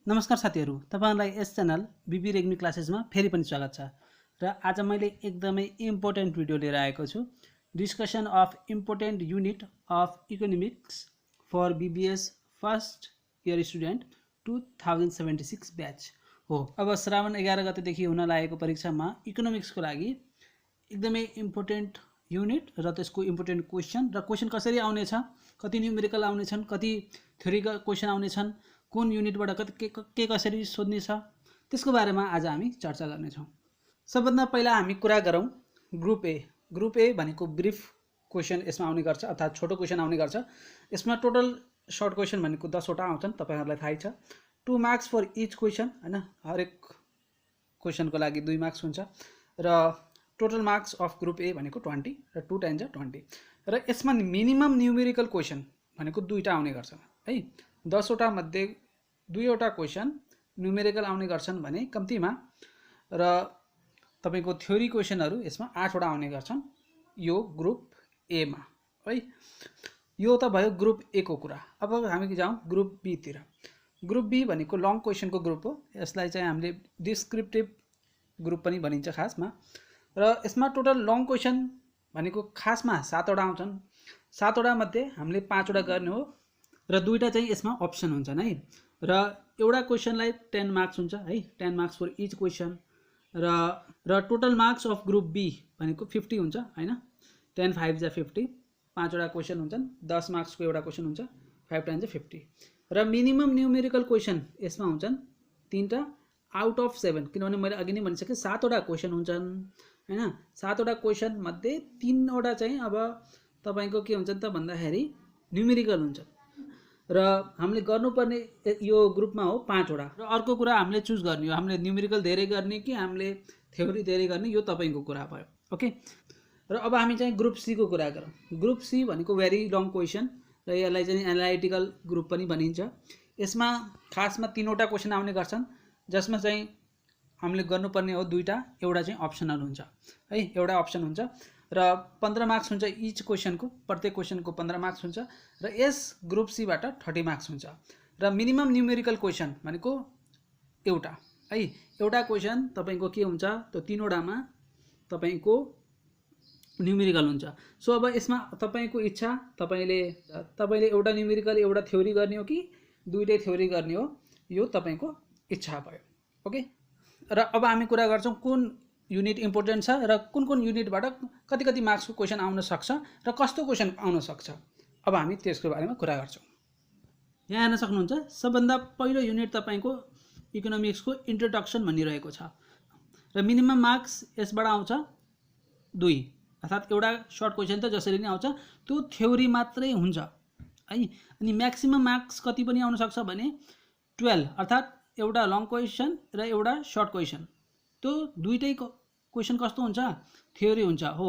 नमस्कार साथीहरु, तपाईहरुलाई यस च्यानल बीबी रेग्मी क्लासेसमा फेरि पनि स्वागत छ। र आज मैले एकदमै इम्पोर्टेन्ट भिडियो लिएर आएको छु। Discussion of important unit of economics for BBS first year student 2076 batch हो। अब श्रावण 11 गतेदेखि हुन लागेको परीक्षामा इकोनोमिक्सको लागि एकदमै इम्पोर्टेन्ट युनिट र त्यसको इम्पोर्टेन्ट क्वेशन र क्वेशन कसरी आउने छ, कति न्यूमेरिकल आउने छन्, कति थ्योरिकल क्वेशन आउने छन्, कुन युनिटबाट के कसरी सोध्ने छ, त्यसको बारेमा आज हामी चर्चा गर्ने छौं। सबभन्दा पहिला हामी कुरा गरौँ ग्रुप ए। ग्रुप ए भनेको ब्रिफ क्वेशन यसमा आउने गर्छ, अर्थात् छोटो क्वेशन आउने गर्छ। यसमा टोटल सर्ट क्वेशन भनेको 10 वटा आउँछन्, तपाईहरुलाई थाहै छ। 2 मार्क्स फर इच क्वेशन हैन, हरेक क्वेशनको लागि 2 मार्क्स हुन्छ र total marks of group A भनेको 20 र 2 टाइम्स 20। र यसमा मिनिमम न्यूमेरिकल क्वेशन भनेको 2टा आउने गर्छ है। 10 वटा मध्ये 2 वटा क्वेशन न्यूमेरिकल आउने गर्छन् भने कम्तीमा, र तपाईको थ्योरी क्वेशनहरु यसमा 8 वटा आउने गर्छन् यो ग्रुप ए मा है। यो त भयो ग्रुप ए को कुरा। अब हामी जाउँ ग्रुप बी तिर। ग्रुप बी भनेको लङ क्वेशनको ग्रुप हो। यसलाई चाहिँ हामीले डिस्क्रिप्टिभ ग्रुप पनि भनिन्छ खासमा। र यसमा टोटल लङ क्वेशन भनेको खासमा 7 वटा आउँछन्। 7 वटा मध्ये हामीले 5 वटा गर्ने हो र 2टा चाहिँ यसमा अप्सन हुन्छन् है। र एउटा क्वेशनलाई 10 मार्क्स हुन्छ है, 10 मार्क्स फर इच क्वेशन। र total marks of group B भनेको 50 हुन्छ हैन। 10 5 जा 50, 5 वटा क्वेशन हुन्छन्, 10 मार्क्सको एउटा क्वेशन हुन्छ, 5 टाइम्स 50। र मिनिमम न्यूमेरिकल क्वेशन यसमा हुन्छन् 3टा आउट अफ 7, किनभने मैले अघि नै भनिसके 7 वटा क्वेशन हुन्छन् हैन। 7 वटा क्वेशन मध्ये 3 वटा चाहिँ अब तपाईको के हुन्छ त भन्दाखेरि न्यूमेरिकल हुन्छ। र हामीले गर्नुपर्ने यो ग्रुपमा हो 5 वटा। र अर्को कुरा हामीले चुज गर्ने हो, हामीले न्यूमेरिकल धेरै गर्ने कि हामीले थ्योरी धेरै गर्ने, यो तपाईको कुरा भयो। ओके। र अब हामी चाहिँ ग्रुप सी को कुरा गरौँ। ग्रुप सी भनेको भेरी लङ क्वेशन र यसलाई चाहिँ एनालाइटिकल ग्रुप पनि भनिन्छ। यसमा खासमा 3 वटा क्वेशन आउने गर्छन्, जसमा चाहिँ हामीले गर्नुपर्ने हो 2टा, एउटा चाहिँ अप्सनल हुन्छ है, एउटा अप्सन हुन्छ। र 15 मार्क्स हुन्छ इच क्वेशनको, प्रत्येक क्वेशनको 15 मार्क्स हुन्छ। र यस ग्रुप सी बाट 30 मार्क्स हुन्छ। र मिनिमम न्यूमेरिकल क्वेशन भनेको एउटा है। एउटा क्वेशन तपाईको के हुन्छ, त्यो 3 वटामा तपाईको न्यूमेरिकल हुन्छ। सो अब यसमा तपाईको इच्छा, तपाईले एउटा न्यूमेरिकल एउटा थ्योरी गर्ने हो कि 2टै थ्योरी गर्ने हो, यो तपाईको इच्छा भयो। ओके। र अब हामी कुरा गर्छौं कुन युनिट इम्पोर्टेन्ट छ र कुन युनिटबाट कति मार्क्सको क्वेशन आउन सक्छ र कस्तो क्वेशन आउन सक्छ। अब हामी त्यसको बारेमा कुरा गर्छौं। यहाँ हेर्न सक्नुहुन्छ, सबभन्दा पहिलो युनिट तपाईको इकोनोमिक्सको इन्ट्रोडक्सन भनिरहेको छ। र मिनिमम मार्क्स यसबाट आउँछ 2, अर्थात् एउटा सर्ट क्वेशन त जसरी नै आउँछ त्यो थ्योरी मात्रै हुन्छ है। अनि म्याक्सिमम मार्क्स कति पनि आउन सक्छ भने 12, अर्थात् एउटा लङ क्वेशन र एउटा सर्ट क्वेशन। त्यो दुईटै क्वेशन कस्तो हुन्छ, थ्योरी हुन्छ हो।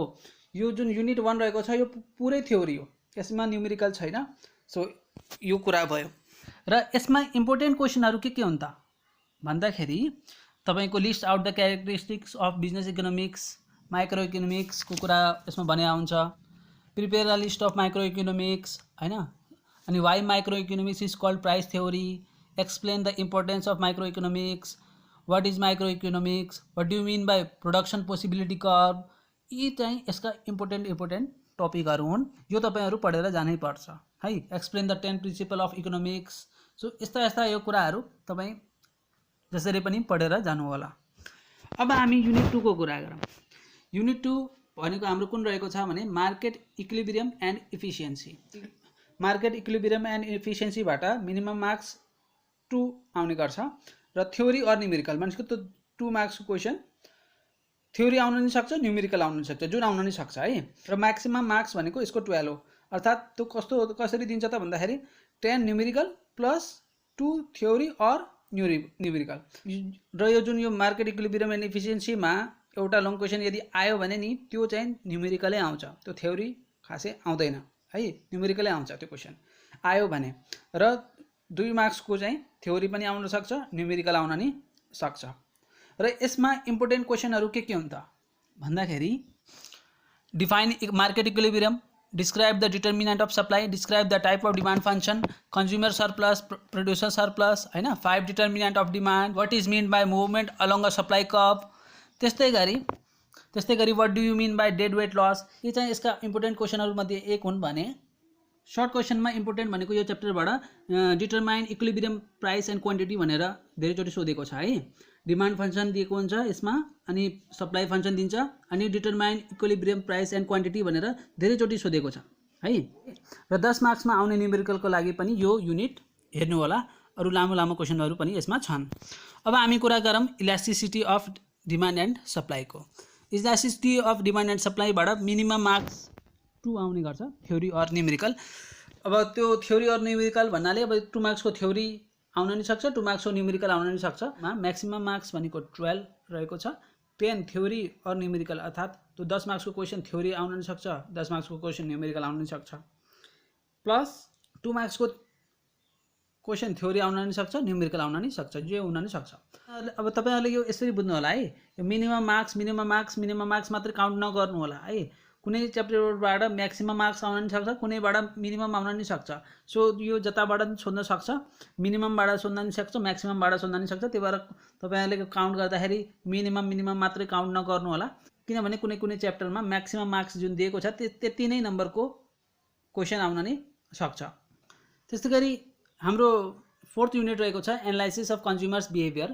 यो जुन युनिट 1 रहेको छ यो पुरै थ्योरी हो, यसमा न्यूमेरिकल छैन। सो यो कुरा भयो। र यसमा इम्पोर्टेन्ट क्वेशनहरु के हुन् त भन्दाखेरि तपाईको list out the characteristics of business economics, micro economics को कुरा यसमा भनेको हुन्छ। Prepare a list of micro economics हैन। अनि why micro economics is called price theory, explain the importance of microeconomics, what is microeconomics, what do you mean by production possibility curve। यी चाहिँ यसका इम्पोर्टेन्ट टपिकहरु हुन्, यो तपाईहरु पढेर जानै पर्छ है। explain the 10 principle of economics। So यस्ता यो कुराहरु तपाई जसरी पनि पढेर जानु होला। अब हामी युनिट 2 को कुरा गरौँ। युनिट 2 भनेको हाम्रो कुन रहेको छ भने market equilibrium and efficiency. Market equilibrium and efficiency बाट मिनिमम मार्क्स 2 आउने गर्छ। र थ्योरी अर न्यूमेरिकल भनेको त 2 मार्क्सको क्वेशन, थ्योरी आउन नि सक्छ, न्यूमेरिकल आउन नि सक्छ, जुन आउन नि सक्छ है। र म्याक्सिमम मार्क्स भनेको यसको 12 हो, अर्थात् त्यो कसरी दिन्छ त भन्दाखेरि 10 numerical plus 2 theory or numerical. र यो जुन यो मार्केट इक्विलिब्रियम एन्ड इफिसिएन्सी मा एउटा लङ क्वेशन यदि आयो भने नि त्यो चाहिँ न्यूमेरिकलै आउँछ, त्यो थ्योरी खासै आउँदैन है, न्यूमेरिकलै आउँछ त्यो क्वेशन आयो भने। र 2 मार्क्सको चाहिँ थ्योरी पनि आउन सक्छ, न्यूमेरिकल आउन नि सक्छ। र यसमा इम्पोर्टेन्ट क्वेशनहरु के हुन् त भन्दाखेरि define market equilibrium, describe the determinant of supply, describe the type of demand function, consumer surplus, producer surplus हैन, 5 determinant of demand, what is meant by movement along a supply curve, त्यस्तै गरी what do you mean by dead weight loss। यो चाहिँ यसका important क्वेशनहरु मध्ये एक हुन् भने सर्ट क्वेशनमा इम्पोर्टेन्ट भनेको यो च्याप्टरबाट determine equilibrium price and quantity भनेर धेरैचोटि सोधेको छ है। डिमान्ड फंक्शन दिएको हुन्छ यसमा, अनि सप्लाई फंक्शन दिन्छ, अनि determine equilibrium price and quantity भनेर धेरैचोटि सोधेको छ है। र 10 मार्क्समा आउने न्युमेरिकलको लागि पनि यो युनिट हेर्नु होला, अरु लामो क्वेशनहरु पनि यसमा छन्। अब हामी कुरा गरौँ इलास्टिसिटी अफ डिमान्ड एन्ड सप्लाईको। इलास्टिसिटी अफ डिमान्ड एन्ड सप्लाईबाट मिनिमम मार्क्स 2 आउने गर्छ, थ्योरी अर न्युमेरिकल। अब त्यो थ्योरी अर न्युमेरिकल भन्नाले अब 2 मार्क्सको थ्योरी आउन नि सक्छ, 2 मार्क्सको न्युमेरिकल आउन नि सक्छ। म्याक्सिमम मार्क्स भनेको 12 रहेको छ, 10 थ्योरी अर न्युमेरिकल, अर्थात् त्यो 10 मार्क्सको क्वेशन थ्योरी आउन नि सक्छ, 10 मार्क्सको क्वेशन न्युमेरिकल आउन नि सक्छ, प्लस 2 मार्क्सको क्वेशन थ्योरी आउन नि सक्छ, न्युमेरिकल आउन नि सक्छ, जे हुन नि सक्छ। अब तपाईहरुले यो यसरी बुझ्नु होला है, यो मिनिमम मार्क्स मात्र काउन्ट नगर्नु होला है। कुनै च्याप्टरबाट म्याक्सिमम मार्क्स आउन नि सक्छ, कुनैबाट मिनिमम आउन नि सक्छ। सो यो जताबाट पनि सोध्न सक्छ, मिनिममबाट सोध्न नि सक्छ, म्याक्सिममबाट सोध्न नि सक्छ। त्यही भएर तपाईहरुले काउन्ट गर्दाखेरि मिनिमम मात्रै काउन्ट नगर्नु होला, किनभने कुनै च्याप्टरमा म्याक्सिमम मार्क्स जुन दिएको छ त्यति नै नम्बरको क्वेशन आउन नि सक्छ। त्यस्तै गरी हाम्रो 4th युनिट रहेको छ analysis of consumers behaviour.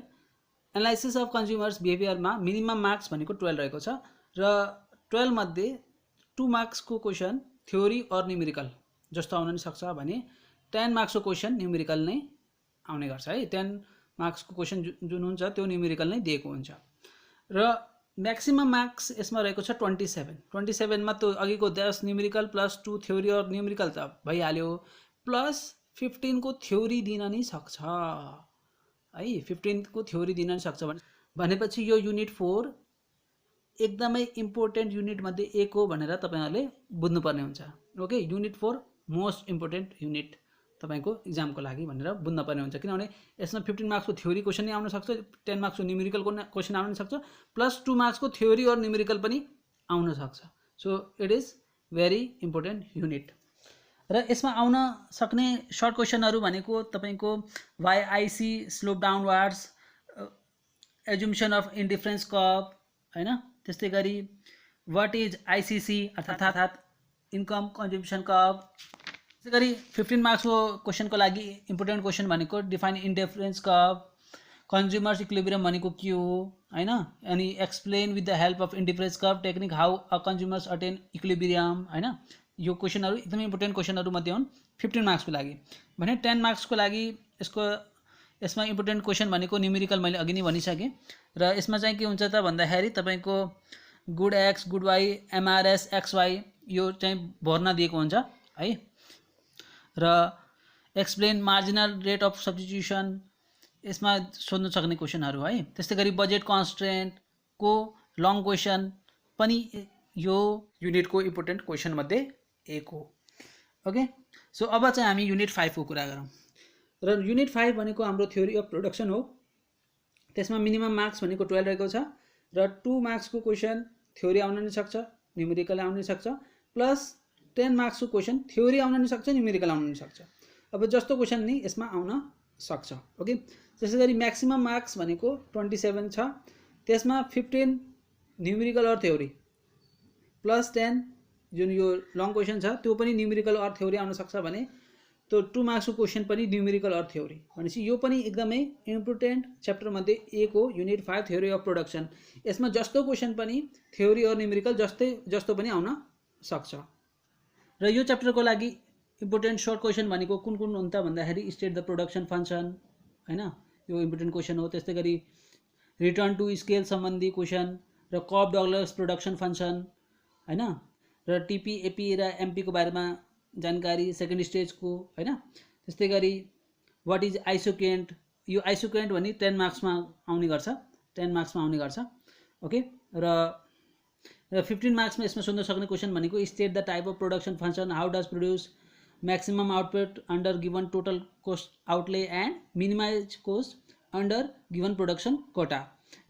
Analysis of consumers बिहेभियरमा मिनिमम मार्क्स भनेको 12 रहेको छ, र 12 मध्ये 2 मार्क्सको क्वेशन थ्योरी अर न्युमेरिकल जस्तो आउन नि सक्छ भने 10 मार्क्सको क्वेशन न्युमेरिकल नै आउने गर्छ है। 10 मार्क्सको क्वेशन जुन हुन्छ त्यो न्युमेरिकल नै दिएको हुन्छ। र म्याक्सिमम मार्क्स यसमा रहेको छ 27 मा त्यो अघिको 10 numerical plus 2 theory or numerical त भइहाल्यो, प्लस 15 को थ्योरी दिन नि सक्छ है। 15 को थ्योरी दिन नि सक्छ भनेपछि यो युनिट 4 एकदमै इम्पोर्टेन्ट युनिट मध्ये एक हो भनेर तपाईहरुले बुझ्नुपर्ने हुन्छ। Okay, unit 4 most important unit तपाईको एक्जामको लागि भनेर बुझ्नुपर्ने हुन्छ, किनभने यसमा 15 मार्क्सको थ्योरी क्वेशन नै आउन सक्छ, 10 मार्क्सको न्युमेरिकलको क्वेशन आउन सक्छ, प्लस 2 मार्क्सको थ्योरी और न्युमेरिकल पनि आउन सक्छ। So it is very important unit. र यसमा आउन सक्ने सर्ट क्वेशनहरु भनेको तपाईको why I C slope downwards, assumption of indifference curve हैन, त्यस्तै गरी व्हाट इज आईसीसी अर्थात् इन्कम कन्जम्पसन कर्व। त्यसै गरी 15 मार्क्सको क्वेशनको लागि इम्पोर्टेन्ट क्वेशन भनेको define indifference curve, consumers equilibrium भनेको के हो हैन, अनि explain with the help of indifference curve technique how a consumers attain equilibrium हैन। यो क्वेशनहरु एकदमै इम्पोर्टेन्ट क्वेशनहरु मध्ये हुन् 15 मार्क्सको लागि। भने 10 मार्क्सको लागि यसमा इम्पोर्टेन्ट क्वेशन भनेको न्युमेरिकल मैले अघि नै भनिसके, र यसमा चाहिँ के हुन्छ त भन्दाखेरि तपाईको good X good Y MRS X Y यो चाहिँ भर्न दिएको हुन्छ है, र explain marginal rate of substitution यसमा सोध्न सक्ने क्वेशनहरु है। त्यस्तै गरी बजेट कन्स्ट्रेन्ट को लङ क्वेशन पनि यो युनिटको इम्पोर्टेन्ट क्वेशन मध्ये एक हो। ओके, सो अब चाहिँ हामी युनिट 5 को कुरा गरौँ। र युनिट 5 भनेको हाम्रो थ्योरी अफ प्रोडक्सन हो। त्यसमा मिनिमम मार्क्स भनेको 12 रहेको छ, र 2 मार्क्सको क्वेशन थ्योरी आउन नि सक्छ, न्युमेरिकल आउन नि सक्छ, प्लस 10 मार्क्सको क्वेशन थ्योरी आउन नि सक्छ, न्युमेरिकल आउन नि सक्छ। अब जस्तो क्वेशन नि यसमा आउन सक्छ। ओके, त्यसैगरी म्याक्सिमम मार्क्स भनेको 27 छ, त्यसमा 15 न्युमेरिकल अर थ्योरी प्लस 10 जुन यो लङ क्वेशन छ त्यो पनि न्युमेरिकल अर थ्योरी आउन सक्छ भने त्यो 2 मार्क्सको क्वेशन पनि न्युमेरिकल अर थ्योरी भनेपछि यो पनि एकदमै इम्पोर्टेन्ट च्याप्टर मध्ये एक हो, युनिट 5 थ्योरी अफ प्रोडक्सन। यसमा जस्तो क्वेशन पनि थ्योरी अर न्युमेरिकल जस्तो पनि आउन सक्छ। र यो च्याप्टरको लागि इम्पोर्टेन्ट सर्ट क्वेशन भनेको कुन हुन् त भन्दाखेरि स्टेट द प्रोडक्सन फंक्शन हैन, यो इम्पोर्टेन्ट क्वेशन हो। त्यस्तै गरी रिटर्न टु स्केल सम्बन्धी क्वेशन, र कप डगलस प्रोडक्सन फंक्शन हैन, र टीपी एपी र एमपी को बारेमा जानकारी सेकेन्ड स्टेज को हैन। त्यस्तै गरी व्हाट इज आइसोकेन्ट, यो आइसोकेन्ट भन्ने 10 मार्क्समा आउने गर्छ, ओके। र 15 मार्क्समा यसमा सोध्न सक्ने क्वेशन भनेको state the type of production function, how does produce maximum output under given total cost outlay and minimize cost under given production quota.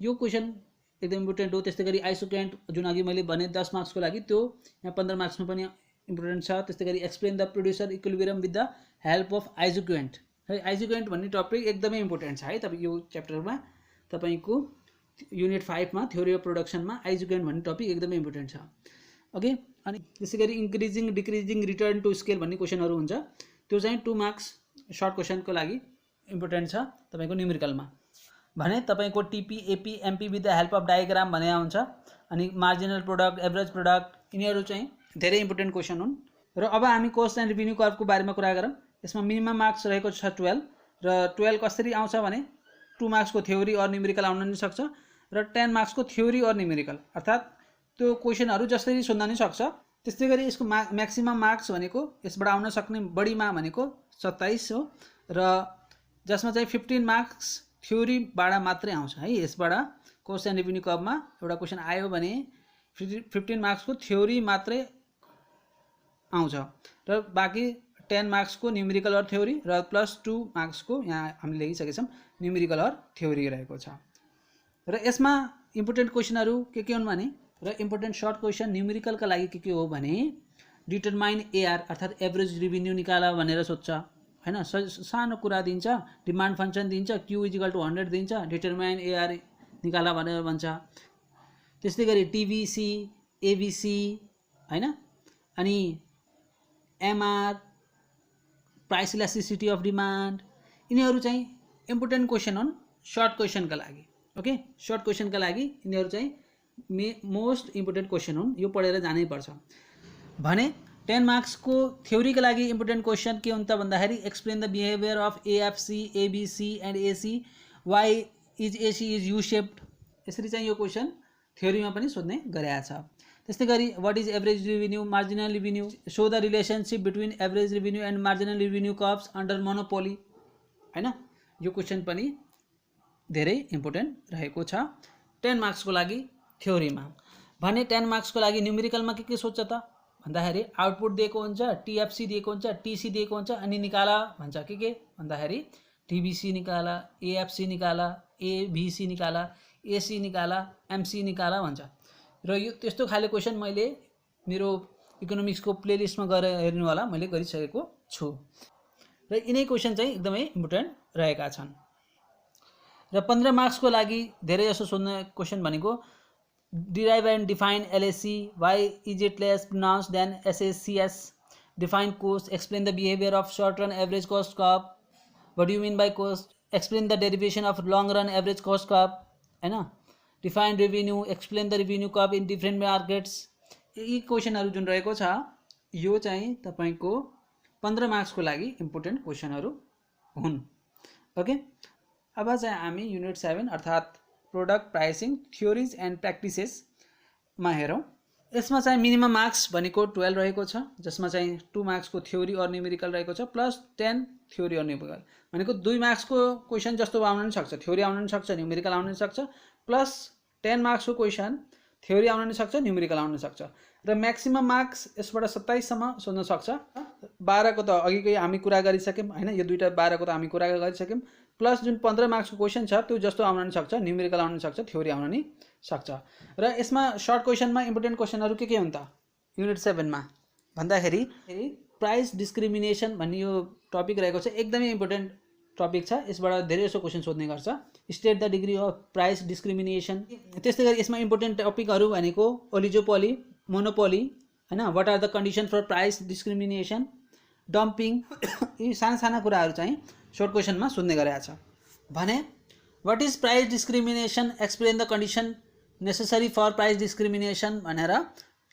यो क्वेशन एकदम इम्पोर्टेन्ट हो। त्यस्तै गरी आइसोकेन्ट जुन अघि मैले भने 10 मार्क्सको लागि त्यो यहाँ 15 मार्क्समा पनि इम्पोर्टेन्ट छ। त्यस्तै गरी explain the producer equilibrium with the help of isoquant है। आइसोक्युएन्ट भन्ने टपिक एकदमै इम्पोर्टेन्ट छ है तपाईँ यो च्याप्टरमा। तपाईँको युनिट 5 मा थ्योरी अफ प्रोडक्सनमा आइसोक्युएन्ट भन्ने टपिक एकदमै इम्पोर्टेन्ट छ। ओके, अनि त्यसै गरी increasing decreasing return to scale भन्ने क्वेसनहरू हुन्छ, त्यो चाहिँ 2 मार्क्स सर्ट क्वेसनको लागि इम्पोर्टेन्ट छ तपाईँको न्युमेरिकलमा। भने तपाईँको TP AP MP with the help of diagram भनेको हुन्छ। अनि मार्जिनल प्रोडक्ट, एभरेज प्रोडक्ट, यिनीहरू चाहिँ धेरै इम्पोर्टेन्ट क्वेसन हुन्। र अब हामी कस्ट एन्ड रेभिन्यू कर्वको बारेमा कुरा गरौँ। यसमा मिनिमम मार्क्स रहेको छ 12 र 12 कसरी आउँछ भने 2 मार्क्सको थ्योरी अर न्युमेरिकल आउन नि सक्छ र 10 मार्क्सको थ्योरी अर न्युमेरिकल, अर्थात् त्यो क्वेसनहरू जसरी सोध्न नि सक्छ। त्यस्तै गरी यसको म्याक्सिमम मार्क्स भनेको यसबाट आउन सक्ने बढीमा भनेको 27 हो र जसमा चाहिँ 15 मार्क्स थ्योरीबाट मात्रै आउँछ है। यसबाट कस्ट एन्ड रेभिन्यू कर्वमा एउटा क्वेसन आयो भने 15 मार्क्सको थ्योरी मात्रै आउँछ र बाँकी 10 मार्क्सको न्युमेरिकल अर थ्योरी र प्लस 2 मार्क्सको यहाँ हामीले लेखिसकेका छौँ न्युमेरिकल अर थ्योरी रहेको छ। र यसमा इम्पोर्टेन्ट क्वेसनहरू के हुन् भने र इम्पोर्टेन्ट सर्ट क्वेसन न्युमेरिकलका लागि के हो भने डिटरमाइन एआर अर्थात् एभरेज रेभिन्यू निकाला भनेर सोध्छ हैन। सानो कुरा दिन्छ, डिमान्ड फङ्सन दिन्छ, क्यू इजिकल टु 100 दिन्छ, डिटरमाइन एआर निकाला भनेर भन्छ। त्यस्तै गरी टिबिसी एबिसी हैन, अनि MR, price elasticity of demand, यिनीहरू चाहिँ इम्पोर्टेन्ट क्वेसन हुन् सर्ट क्वेसनका लागि। ओके, सर्ट क्वेसनका लागि यिनीहरू चाहिँ मोस्ट इम्पोर्टेन्ट क्वेसन हुन्, यो पढेर जानै पर्छ। भने 10 मार्क्सको थ्योरीका लागि इम्पोर्टेन्ट क्वेसन के हुन्छ भन्दाखेरि explain the behaviour of AFC AVC and AC, why is AC is U shaped, यसरी चाहिँ यो क्वेसन थ्योरीमा पनि सोध्ने गरेको छ। त्यस्तै गरी what is average revenue, marginal revenue, so the relationship between average revenue and marginal revenue curves under monopoly हैन, यो क्वेसन पनि धेरै इम्पोर्टेन्ट रहेको छ 10 मार्क्सको लागि थ्योरीमा। भने 10 मार्क्सको लागि न्युमेरिकलमा के सोध्छ त भन्दाखेरि आउटपुट दिएको हुन्छ, टिएफसी दिएको हुन्छ, टिसी दिएको हुन्छ, अनि निकाला भन्छ के भन्दाखेरि टिबिसी निकाला, एएफसी निकाला, एबिसी निकाला, एसी निकाला, एमसी निकाला भन्छ। र यो त्यस्तो खाले क्वेसन मैले मेरो इकोनोमिक्सको प्लेलिस्टमा गएर हेर्नु होला, मैले गरिसकेको छु र यिनै क्वेसन चाहिँ एकदमै इम्पोर्टेन्ट रहेका छन्। र 15 मार्क्सको लागि धेरै जसो सोध्ने क्वेसन भनेको derive and define LAC, why is it less pronounce than एसएससिएस, define cost, explain the behaviour of short run average cost curve, what do you mean by cost, explain the derivation of long run average cost curve हैन, define revenue, explain the revenue curve in different markets. यी क्वेसनहरू जुन रहेको छ यो चाहिँ तपाईको 15 मार्क्सको लागि इम्पोर्टेन्ट क्वेसनहरू हुन्। ओके, अब चाहिँ हामी युनिट 7 अर्थात् प्रोडक्ट प्राइसिङ थ्योरिज एन्ड प्र्याक्टिसेसमा हेरौँ। यसमा चाहिँ मिनिमम मार्क्स भनेको 12 रहेको छ, जसमा चाहिँ 2 मार्क्सको थ्योरी अर न्युमेरिकल रहेको छ प्लस 10 थ्योरी अर न्युमेरिकल, भनेको 2 मार्क्सको क्वेसन जस्तो आउन नि सक्छ, थ्योरी आउन नि सक्छ, न्युमेरिकल आउन नि सक्छ, प्लस 10 मार्क्सको क्वेसन थ्योरी आउन नि सक्छ, न्युमेरिकल आउन सक्छ। र म्याक्सिमम मार्क्स यसबाट 27 सम्म सोध्न सक्छ। 12 को त अघिकै हामी कुरा गरिसक्यौँ हैन, यो दुईटा 12 को त हामी कुरा गरिसक्यौँ, प्लस जुन 15 मार्क्सको क्वेसन छ त्यो जस्तो आउन नि सक्छ, न्युमेरिकल आउन नि सक्छ, थ्योरी आउन नि सक्छ। र यसमा सर्ट क्वेसनमा इम्पोर्टेन्ट क्वेसनहरू के हुन् त युनिट 7 मा भन्दाखेरि प्राइस डिस्क्रिमिनेसन भन्ने यो टपिक रहेको छ, एकदमै इम्पोर्टेन्ट टपिक छ। यसबाट धेरै जसो क्वेसन सोध्ने गर्छ। State the degree of price discrimination. त्यस्तै गरी यसमा इम्पोर्टेन्ट टपिकहरू भनेको ओलिगोपोली, मोनोपोली हैन, what are the condition for price discrimination, dumping, यी साना कुराहरू चाहिँ सर्ट क्वेसनमा सोध्ने गरेको छ। भने what is price discrimination, explain the condition necessary for price discrimination भनेर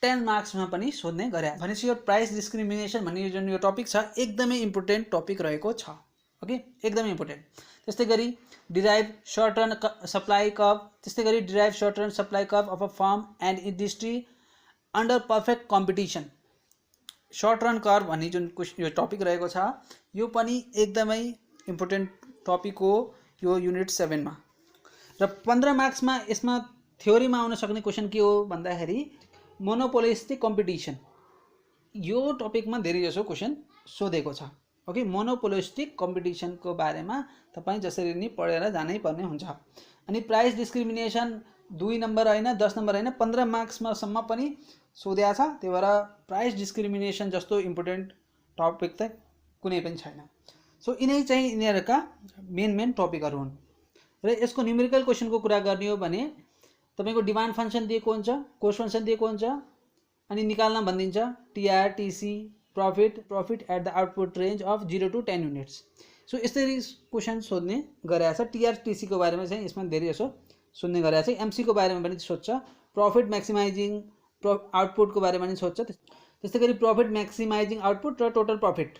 10 मार्क्समा पनि सोध्ने गरेको छ। भनेपछि यो प्राइस डिस्क्रिमिनेसन भन्ने जुन यो टपिक छ एकदमै इम्पोर्टेन्ट टपिक रहेको छ। ओके, एकदमै इम्पोर्टेन्ट। त्यस्तै गरी derive short run supply curve, त्यस्तै गरी derive short run supply curve of a firm and industry under perfect competition. Short run curve भन्ने जुन यो टपिक रहेको छ यो पनि एकदमै इम्पोर्टेन्ट टपिक हो यो युनिट 7 मा। र 15 मार्क्समा यसमा थ्योरीमा आउन सक्ने क्वेसन के हो भन्दाखेरि मोनोपोलिस्टिक कम्पिटिसन, यो टपिकमा धेरै जसो क्वेसन सोधेको छ। ओके, मोनोपोलिस्टिक कम्पिटिसनको बारेमा तपाईँ जसरी नि पढेर जानै पर्ने हुन्छ। अनि प्राइस डिस्क्रिमिनेसन 2 नम्बर हैन 10 नम्बर हैन 15 मार्क्समा सम्म पनि सोधेको छ। त्यही भएर प्राइस डिस्क्रिमिनेसन जस्तो इम्पोर्टेन्ट टपिक त कुनै पनि छैन। सो यिनै चाहिँ यिनीहरूका मेन टपिकहरू हुन्। र यसको न्युमेरिकल क्वेसनको कुरा गर्ने हो भने तपाईको डिमान्ड फंक्सन दिएको हुन्छ, कोस्ट फंक्सन दिएको हुन्छ, अनि निकाल्न भनिदिन्छ TR TC profit at the output range of 0 to 10 units. So यसरी क्वेसन सोध्ने गरेको छ। टीआर टीसी को बारेमा चाहिँ यसमा धेरै जसो सोध्ने गरेको छ। एमसी को बारेमा पनि सोध्छ, प्रॉफिट मैक्सिमाइजिङ आउटपुट को बारेमा पनि सोध्छ। त्यस्तै गरी प्रॉफिट मैक्सिमाइजिङ आउटपुट र टोटल प्रॉफिट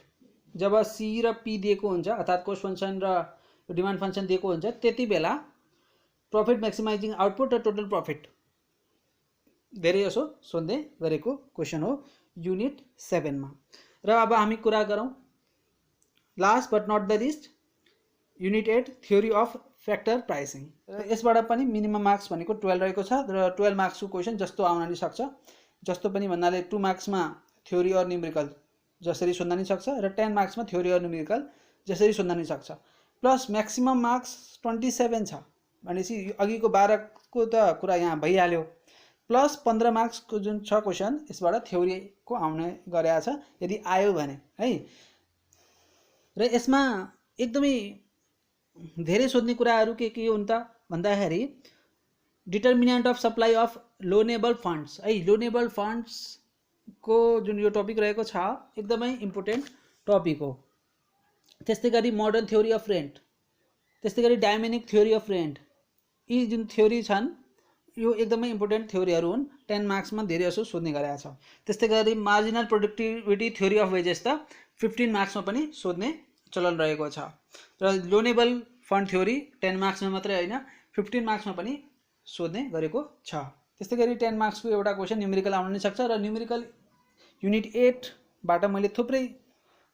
जब सी र पी दिएको हुन्छ अर्थात् कोस्ट फंक्सन र डिमान्ड फंक्सन दिएको हुन्छ त्यति बेला प्रॉफिट मैक्सिमाइजिङ आउटपुट र टोटल प्रॉफिट धेरै जसो सोध्ने गरेको क्वेसन हो युनिट 7 मा। र अब हामी कुरा गरौँ last but not the least unit 8 theory of factor pricing. र यसबाट पनि मिनिमम मार्क्स भनेको 12 रहेको छ र 12 मार्क्सको क्वेसन जस्तो आउन नि सक्छ। जस्तो पनि भन्नाले 2 मार्क्समा थ्योरी अर न्युमेरिकल जसरी सोध्न नि सक्छ र 10 मार्क्समा थ्योरी अर न्युमेरिकल जसरी सोध्न नि सक्छ। प्लस म्याक्सिमम मार्क्स 27 छ भनेपछि अघिको 12 को त कुरा यहाँ भइहाल्यो। प्लस 15 मार्क्स को जुन छ क्वेसन यसबाट थ्योरी को आउने गरेको छ यदि आयो भने है। र यसमा एकदमै धेरै सोध्ने कुराहरू के हुन् त भन्दाखेरि determinant of supply of loanable funds है। लोनेबल फंड्स को जुन यो टपिक रहेको छ एकदमै इम्पोर्टेन्ट टपिक हो। त्यस्तै गरी मोडर्न थ्योरी अफ रेन्ट, त्यस्तै गरी डायनामिक थ्योरी अफ रेन्ट, यी जुन थ्योरी छन् यो एकदमै इम्पोर्टेन्ट थ्योरीहरू हुन्। 10 मार्क्समा धेरै जसो सोध्ने गरेको छ। त्यस्तै गरी marginal productivity theory of wages त 15 मार्क्समा पनि सोध्ने चलन रहेको छ। र लोनेबल फन्ड थ्योरी 10 मार्क्समा मात्रै हैन 15 मार्क्समा पनि सोध्ने गरेको छ। त्यस्तै गरी 10 मार्क्सको एउटा क्वेसन न्युमेरिकल आउन नि सक्छ। र न्युमेरिकल युनिट 8 बाट मैले थुप्रै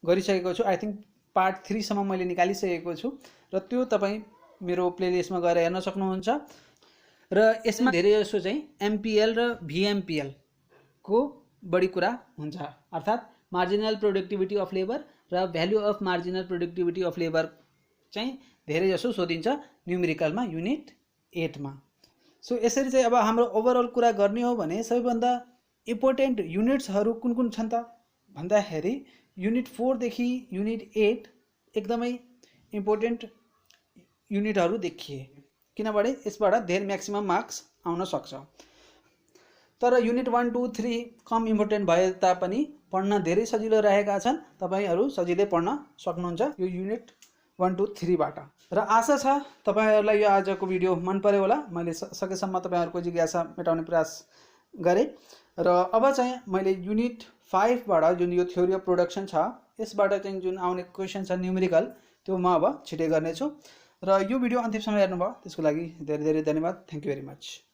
गरिसकेको छु। आई थिंक पार्ट 3 सम्म मैले निकालिसकेको छु र त्यो तपाईं मेरो प्लेलिस्टमा गएर हेर्न सक्नुहुन्छ। र यसमा धेरै जसो चाहिँ एमपीएल र भीएमपीएल को बढी कुरा हुन्छ अर्थात् मार्जिनल प्रोडक्टिभिटी अफ लेबर र value of marginal productivity of labour चाहिँ धेरै जसो सोधिन्छ न्युमेरिकलमा युनिट 8 मा। सो यसरी चाहिँ अब हाम्रो ओभरअल कुरा गर्ने हो भने सबैभन्दा इम्पोर्टेन्ट युनिट्सहरू कुन कुन छन् त भन्दाखेरि युनिट 4 देखि युनिट 8 एकदमै इम्पोर्टेन्ट युनिटहरू देखिए किनभने यसबाट धेरै म्याक्सिमम मार्क्स आउन सक्छ। तर युनिट 1 2 3 कम इम्पोर्टेन्ट भए तापनि पढ्न धेरै सजिलो रहेका छन्। तपाईहरु सजिलै पढ्न सक्नुहुन्छ यो युनिट 1 2 3 बाट। र आशा छ तपाईहरुलाई यो आजको भिडियो मन पर्यो होला। मैले सकेसम्म तपाईहरुको जिज्ञासा मेटाउने प्रयास गरे। र अब चाहिँ मैले युनिट 5 बाट जुन यो थ्योरी अफ प्रोडक्सन छ यसबाट चाहिँ जुन आउने क्वेशन छ न्युमेरिकल त्यो म अब छिटै गर्ने छु। र यो भिडियो अन्तिमसम्म हेर्नुभयो त्यसको लागि धेरै धेरै धन्यवाद। Thank you very much.